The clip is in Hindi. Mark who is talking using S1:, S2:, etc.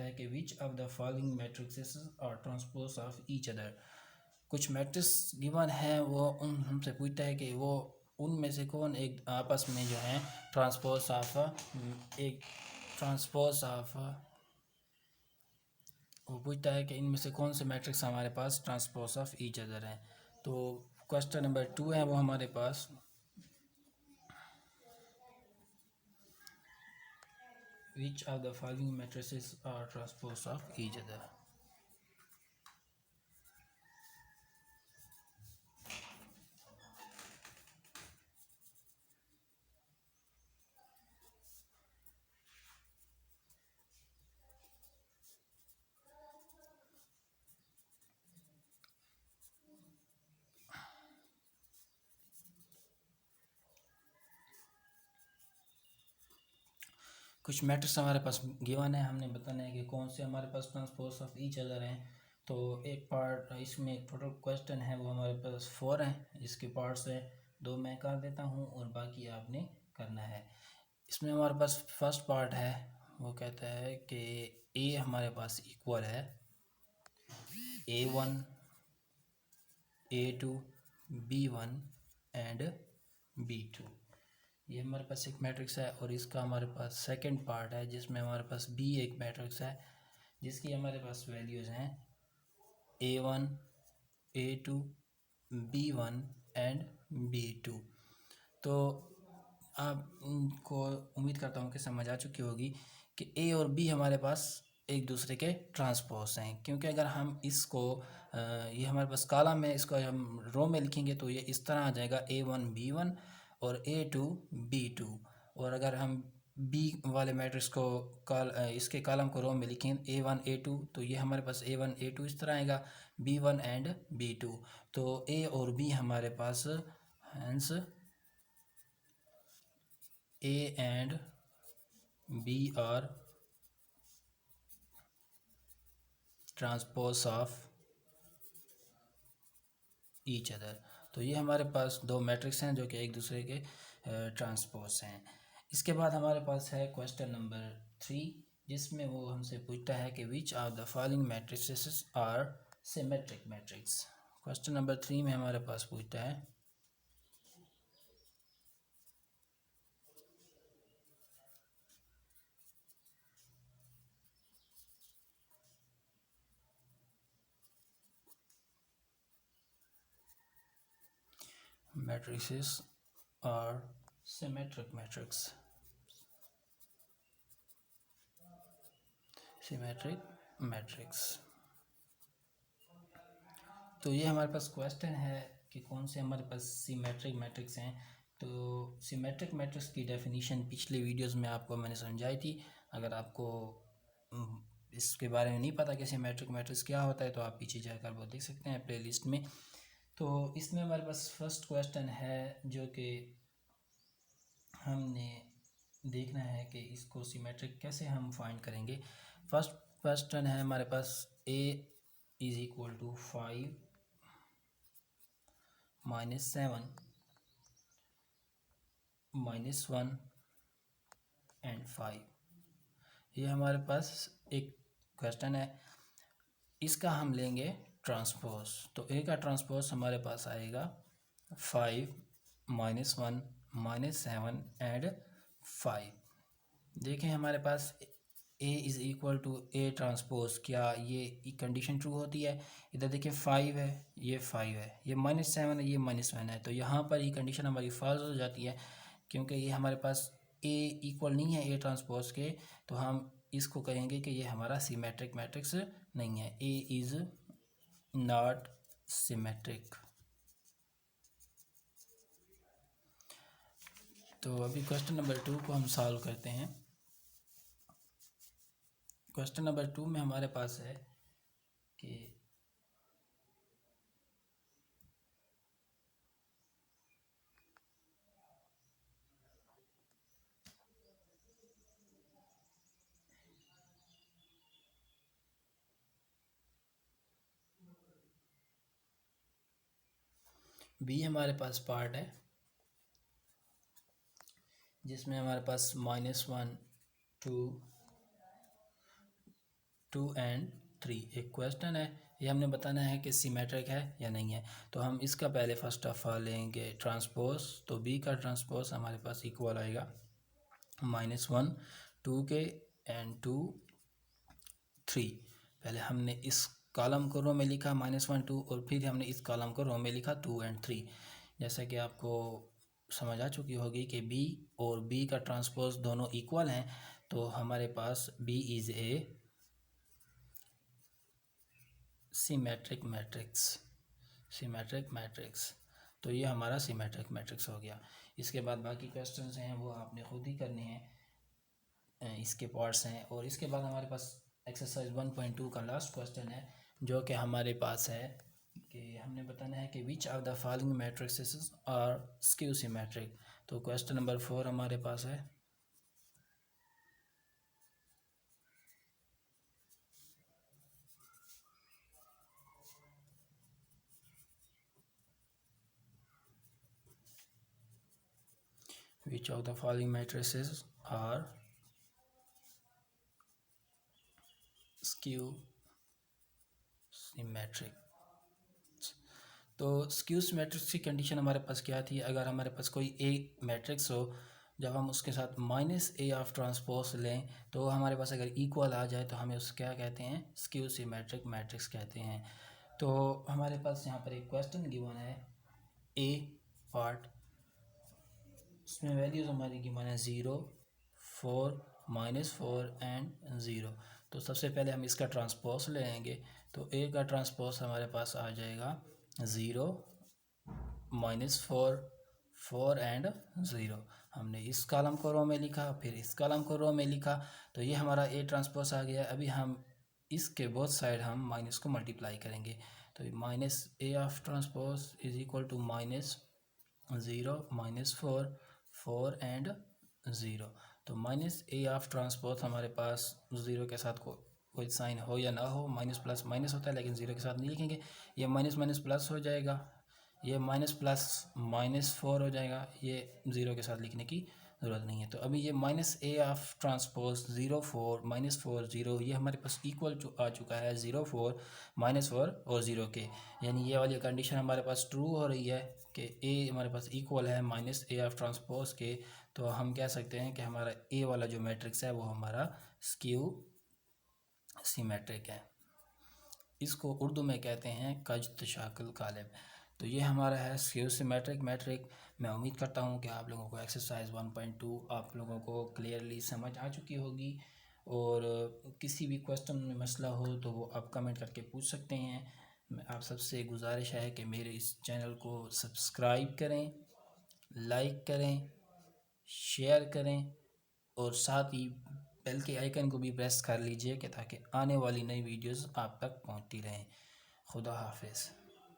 S1: है कि which of the following matrices are transpose of each other. कुछ मैट्रिक्स गिवन है, वो हमसे पूछता है कि वो उनमें से कौन एक आपस में जो है ट्रांसपोज ऑफ एक ट्रांसपोज ऑफ वो पूछता है कि इनमें से कौन से मैट्रिक्स हमारे पास ट्रांसपोज ऑफ ईच अदर हैं। तो क्वेश्चन नंबर 2 है वो हमारे पास, which of the following matrices are transpose of each other. कुछ मैट्रिक्स हमारे पास गिवन है, हमने बताना है कि कौन से हमारे पास ट्रांसपोज ऑफ ईच अदर हैं। तो एक पार्ट इसमें टोटल क्वेश्चन है वो हमारे पास 4 हैं, इसके पार्ट्स है 2 मैं कर देता हूँ और बाकी आपने करना है। इसमें हमारे पास फर्स्ट पार्ट है वो कहता है कि ए हमारे पास इक्वल है A1 A2 B1 and B2। ये हमारे पास एक मैट्रिक्स है और इसका हमारे पास सेकंड पार्ट है जिसमें हमारे पास बी एक मैट्रिक्स है जिसकी हमारे पास वैल्यूज़ हैं A1 A2 B1 and B2। तो आपको उम्मीद करता हूँ कि समझ आ चुकी होगी कि ए और बी हमारे पास एक दूसरे के ट्रांसपोज हैं, क्योंकि अगर हम इसको ये हमारे पास कॉलम है, इसको हम रो में लिखेंगे तो ये इस तरह आ जाएगा A1 B1 और A2 B2। और अगर हम बी वाले मैट्रिक्स को इसके कॉलम को रो में लिखें A1 A2 तो ये हमारे पास A1 A2 इस तरह आएगा, B1 एंड B2। तो ए और बी हमारे पास हैंस A and B are transpose of each other. तो ये हमारे पास दो मैट्रिक्स हैं जो कि एक दूसरे के ट्रांसपोज हैं। इसके बाद हमारे पास है क्वेश्चन नंबर 3 जिसमें वो हमसे पूछता है कि which of the following matrices are symmetric matrix. Question number 3 में हमारे पास पूछता है matrices are symmetric matrix, symmetric matrix। तो ये हमारे पास क्वेश्चन है कि कौन से हमारे पास सिमेट्रिक मैट्रिक्स हैं। तो सिमेट्रिक मैट्रिक्स की डेफिनेशन पिछले वीडियोस में आपको मैंने समझाई थी। अगर आपको इसके बारे में नहीं पता कि सिमेट्रिक मैट्रिक्स क्या होता है तो आप पीछे जाकर वो देख सकते हैं प्लेलिस्ट में। तो इसमें हमारे पास फर्स्ट क्वेश्चन है जो कि हमने देखना है कि इसको सिमेट्रिक कैसे हम फाइंड करेंगे। फर्स्ट क्वेश्चन है हमारे पास A is equal to 5 -7 -1 and 5। ये हमारे पास एक क्वेश्चन है, इसका हम लेंगे ट्रांसपोज। तो ए का ट्रांसपोज हमारे पास आएगा 5 -1 -7 एंड 5। देखें हमारे पास A is equal to A transpose, क्या ये कंडीशन ट्रू होती है। इधर देखिए 5 है, ये 5 है, ये -7 है, ये -1 है। तो यहाँ पर ये कंडीशन हमारी फॉल्स हो जाती है क्योंकि ये हमारे पास ए इक्वल नहीं है ए ट्रांसपोज के। तो हम इसको कहेंगे कि ये हमारा सिमेट्रिक मैट्रिक्स नहीं है, ए इज़ नॉट सिमेट्रिक। तो अभी क्वेश्चन नंबर 2 को हम सॉल्व करते हैं। क्वेश्चन नंबर 2 में हमारे पास है कि बी हमारे पास पार्ट है जिसमें हमारे पास -1 2 2 and 3। एक क्वेश्चन है, ये हमने बताना है कि सिमेट्रिक है या नहीं है। तो हम इसका पहले फर्स्ट ऑफ ऑल लेंगे ट्रांसपोज। तो बी का ट्रांसपोज हमारे पास इक्वल आएगा -1 2 के एंड 2 3। पहले हमने इस कॉलम को रो में लिखा -1 2 और फिर हमने इस कॉलम को रो में लिखा 2 एंड 3। जैसा कि आपको समझ आ चुकी होगी कि बी और बी का ट्रांसपोज दोनों इक्वल हैं, तो हमारे पास B is a symmetric matrix. तो ये हमारा सिमेट्रिक मैट्रिक्स हो गया। इसके बाद बाकी क्वेश्चंस हैं वो आपने खुद ही करने हैं, इसके पार्ट्स हैं। और इसके बाद हमारे पास एक्सरसाइज 1.2 का लास्ट क्वेश्चन है, जो कि हमारे पास है कि हमने बताना है कि which of the following matrices are skew symmetric. तो क्वेश्चन नंबर 4 हमारे पास है, which of the following matrices are skew symmetric। तो स्क्यू मैट्रिक्स की कंडीशन हमारे पास क्या थी? अगर हमारे पास कोई ए मैट्रिक्स हो, जब हम उसके साथ -a ऑफ ट्रांसपोज लें तो हमारे पास अगर इक्वल आ जाए तो हमें उस क्या कहते हैं? स्क्यू सिमेट्रिक मैट्रिक्स कहते हैं। तो हमारे पास यहाँ पर एक क्वेश्चन गिवन है, ए पार्ट, इसमें वैल्यूज़ हमारी गिवन है 0 4 -4 एंड 0। तो सबसे पहले हम इसका ट्रांसपोज लेंगे। तो ए का ट्रांसपोज हमारे पास आ जाएगा 0 -4 4 एंड 0। हमने इस कॉलम को रो में लिखा, फिर इस कॉलम को रो में लिखा, तो ये हमारा ए ट्रांसपोज आ गया। अभी हम इसके बोथ साइड हम माइनस को मल्टीप्लाई करेंगे। तो -a of transpose is equal to -0 -4 4 and 0। तो -a ऑफ ट्रांसपोज हमारे पास 0 के साथ कोई साइन हो या ना हो, माइनस प्लस माइनस होता है, लेकिन 0 के साथ नहीं लिखेंगे। ये माइनस माइनस प्लस हो जाएगा, ये माइनस प्लस -4 हो जाएगा, ये 0 के साथ लिखने की ज़रूरत नहीं है। तो अभी ये -a ऑफ ट्रांसपोज 0 4 -4 0 ये हमारे पास इक्वल आ चुका है 0 4 -4 और 0 के, यानी ये वाली कंडीशन हमारे पास ट्रू हो रही है कि a हमारे पास इक्वल है -a ऑफ ट्रांसपोज के। तो हम कह सकते हैं कि हमारा a वाला जो मैट्रिक्स है वो हमारा स्क्यू सिमेट्रिक है। इसको उर्दू में कहते हैं कज तशाकुल कालिब। तो ये हमारा है स्क्यू सिमेट्रिक मैट्रिक। मैं उम्मीद करता हूँ कि आप लोगों को एक्सरसाइज 1.2 आप लोगों को क्लियरली समझ आ चुकी होगी। और किसी भी क्वेश्चन में मसला हो तो वो आप कमेंट करके पूछ सकते हैं। मैं आप सबसे गुजारिश है कि मेरे इस चैनल को सब्सक्राइब करें, लाइक करें, शेयर करें और साथ ही बेल के आइकन को भी प्रेस कर लीजिए कि ताकि आने वाली नई वीडियोस आप तक पहुंचती रहें। खुदा हाफिज़।